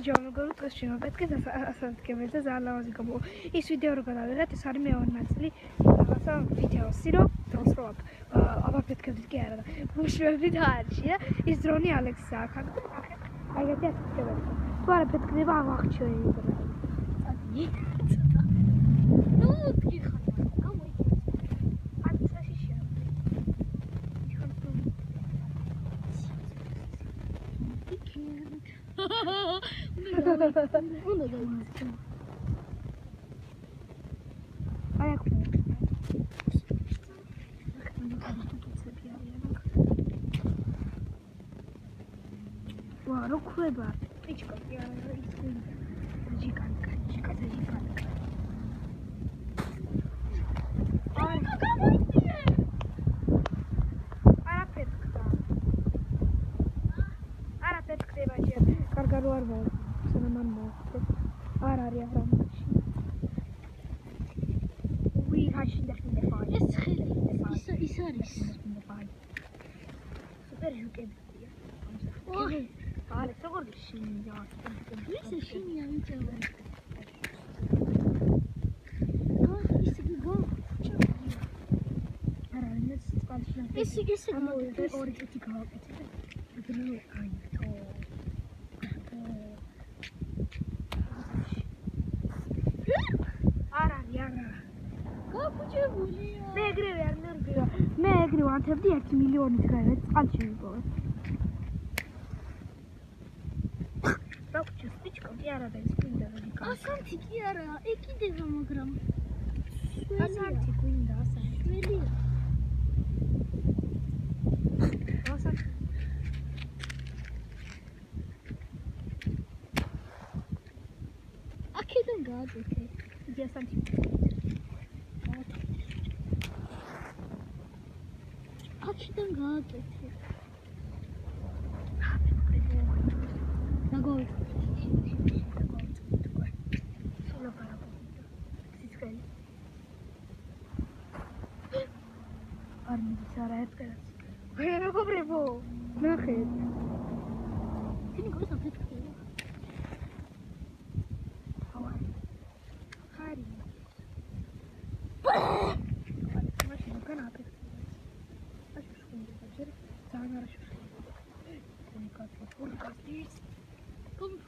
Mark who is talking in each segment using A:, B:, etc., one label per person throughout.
A: ჯანმრთელობით დღეს შემოვედით ასანთქებელს და ძალიან ლამაზი გამო. ის ვიდეო რო გადავიღეთ, ეს არის მეორე ნაწილი რაღაცა ვიდეოსი, რომ დროს რო აბაფეთქებდით კი არა და ვუშვებდით არში და ის დრონი ალექსის აქ. აი ეგეთი ასანთქებელი. თუ არა ფეთქდება აღჩვენი დრონი. წადი. ნუ გიხარ. Wow, no kweba. Piczko, ja idę. Dzikanka. Esse oori tutti copiti. მე ეგრე ვანთებდი 1 მილიონი დღეს წყალში მიპოვე. Doctor Spichko კი არა და ის გვინდა როდიკა. ასანთი კი არა, ეკიდება მაგრამ. ასანთი გვინდა, ასანთი. შველი. ასანთი. აქედან გააკეთე. იგი ასანთი. აქედან გააკეთე. Nagoi. Solo para poquito. Si stai. Armi sarà etcetera. Non coprivo. Non credo. Tieni cosa per te. Cari. Ma ci non canapé. Faccio scuola, faccio. Zagara ci. Tieni cosa per te. Come?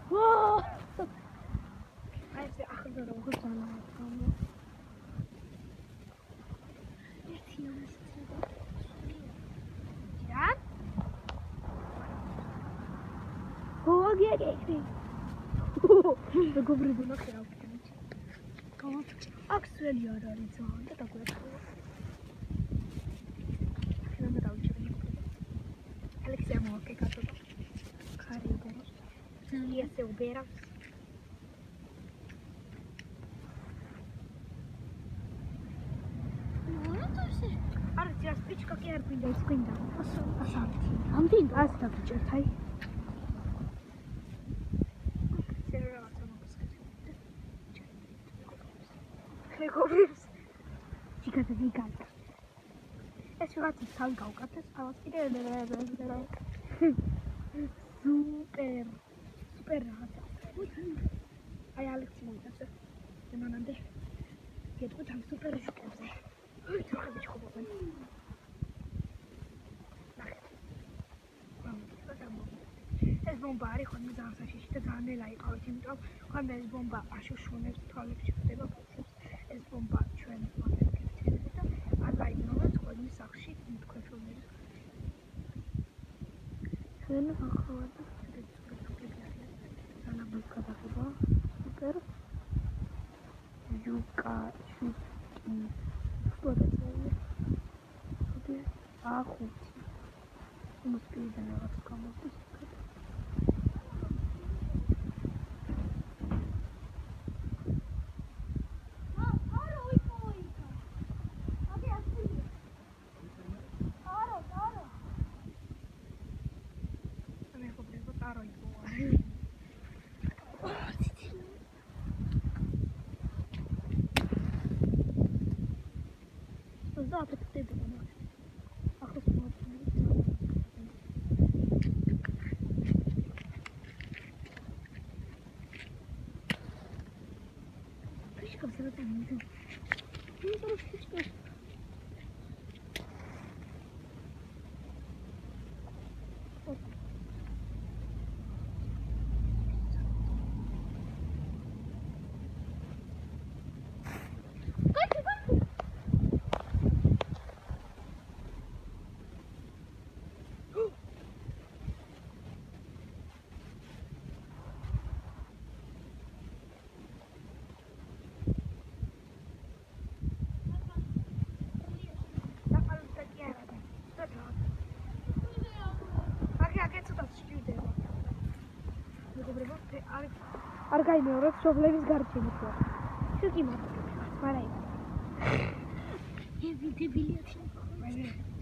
A: Whoa! I say, I can go to the yeah? Oh, okay. The government will not help. Come on. Actually, you're already on the top of it. Alexia Moke, Cato. Caribo. Yes, Ubera. Arcia Spichka care window squinda. Assanti. Hunting as the picture tie. Чиката гигант. Es war die Tangau, das aus wieder super hart. Ay Alex das. Dann ande. Geht gut am super schukse. Heute habe ich gewonnen. Es bombari khon me zavsashi da zane laikavit imtom khon es bomba ashushunes tolebshi xდება es bomba ჩვენ ვაფეთქებთ და აკაინოთ ხოლმე სახში მითქვეშობებს ჩვენ ახალად სანაბის გადაღება სუპერ ჟუკა შუტი ფოტოები ხუთი ახუთი მოსპიდან რაღაც გამოდის და აფეთქდება მაგ. ახლოს მოაწყობთ. ფიშკა სადაც მიიღო. იმიტომ რომ ფიშკა არ გაიმეორებ სოფლების გარჩენის ვარ. შეკი მარტო. მაგრამ დებილია შენ.